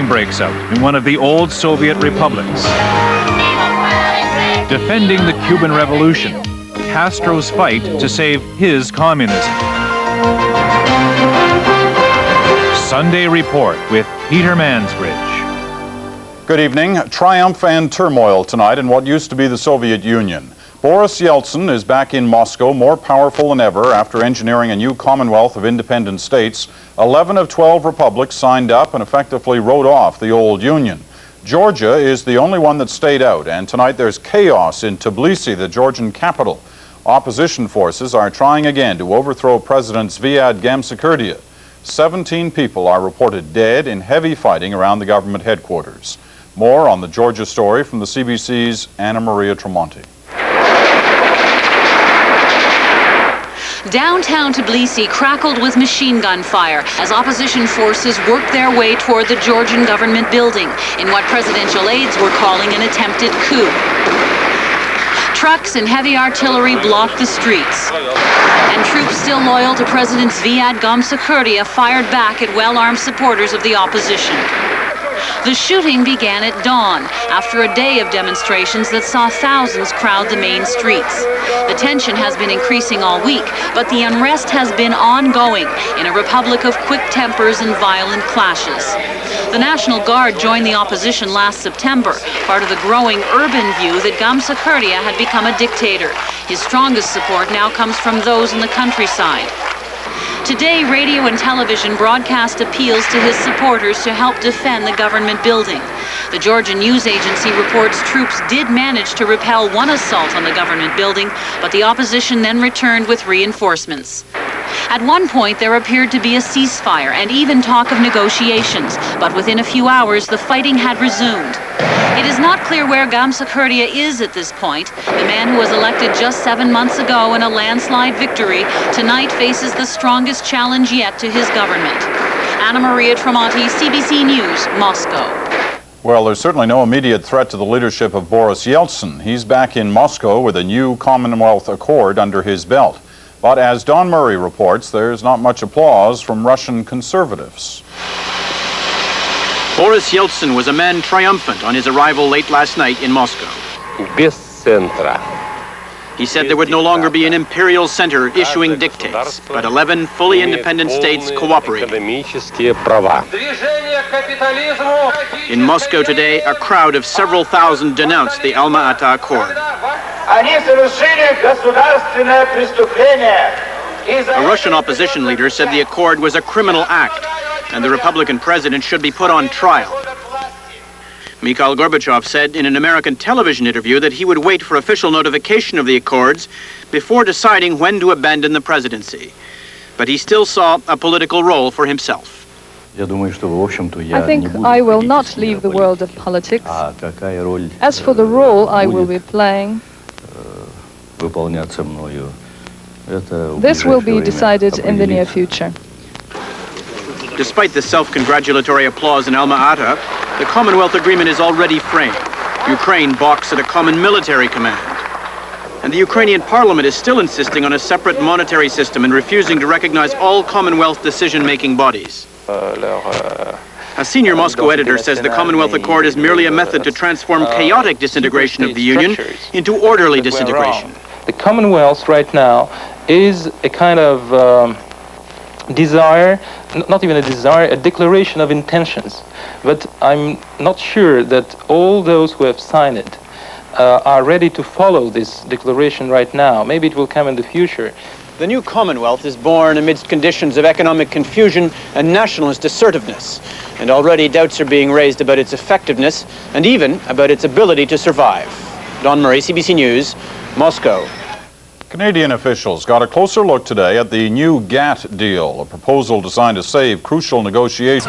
fighting breaks out in one of the old Soviet republics. Defending the Cuban Revolution, Castro's fight to save his communism. Sunday Report with Peter Mansbridge. Good evening. Triumph and turmoil tonight in what used to be the Soviet Union. Boris Yeltsin is back in Moscow, more powerful than ever after engineering a new Commonwealth of independent states. 11 of 12 republics signed up and effectively wrote off the old Union. Georgia is the only one that stayed out, and tonight there's chaos in Tbilisi, the Georgian capital. Opposition forces are trying again to overthrow President Zviad Gamsakhurdia. 17 people are reported dead in heavy fighting around the government headquarters. More on the Georgia story from the CBC's Anna Maria Tremonti. Downtown Tbilisi crackled with machine gun fire as opposition forces worked their way toward the Georgian government building in what presidential aides were calling an attempted coup. Trucks and heavy artillery blocked the streets. And troops still loyal to President Zviad Gamsakhurdia fired back at well-armed supporters of the opposition. The shooting began at dawn, after a day of demonstrations that saw thousands crowd the main streets. The tension has been increasing all week, but the unrest has been ongoing in a republic of quick tempers and violent clashes. The National Guard joined the opposition last September, part of the growing urban view that Gamsakhurdia had become a dictator. His strongest support now comes from those in the countryside. Today, radio and television broadcast appeals to his supporters to help defend the government building. The Georgian news agency reports troops did manage to repel one assault on the government building, but the opposition then returned with reinforcements. At one point, there appeared to be a ceasefire and even talk of negotiations, but within a few hours, the fighting had resumed. It is not clear where Gamsakhurdia is at this point. The man who was elected just 7 months ago in a landslide victory tonight faces the strongest challenge yet to his government. Anna Maria Tremonti, CBC News, Moscow. Well, there's certainly no immediate threat to the leadership of Boris Yeltsin. He's back in Moscow with a new Commonwealth Accord under his belt. But as Don Murray reports, there's not much applause from Russian conservatives. Boris Yeltsin was a man triumphant on his arrival late last night in Moscow. He said there would no longer be an imperial center issuing dictates, but 11 fully independent states cooperating. In Moscow today, a crowd of several thousand denounced the Alma-Ata Accord. A Russian opposition leader said the accord was a criminal act, and the Republican president should be put on trial. Mikhail Gorbachev said in an American television interview that he would wait for official notification of the accords before deciding when to abandon the presidency. But he still saw a political role for himself. I think I will not leave the world of politics. As for the role I will be playing, this will be decided in the near future. Despite the self-congratulatory applause in Alma-Ata, the Commonwealth Agreement is already framed. Ukraine balks at a common military command. And the Ukrainian parliament is still insisting on a separate monetary system and refusing to recognize all Commonwealth decision-making bodies. A senior Moscow editor says the Commonwealth Accord is merely a method to transform chaotic disintegration of the Union into orderly disintegration. The Commonwealth right now is a kind of desire, not even a desire, a declaration of intentions. But I'm not sure that all those who have signed it are ready to follow this declaration right now. Maybe it will come in the future. The new Commonwealth is born amidst conditions of economic confusion and nationalist assertiveness. And already doubts are being raised about its effectiveness and even about its ability to survive. Don Murray, CBC News, Moscow. Canadian officials got a closer look today at the new GATT deal, a proposal designed to save crucial negotiations.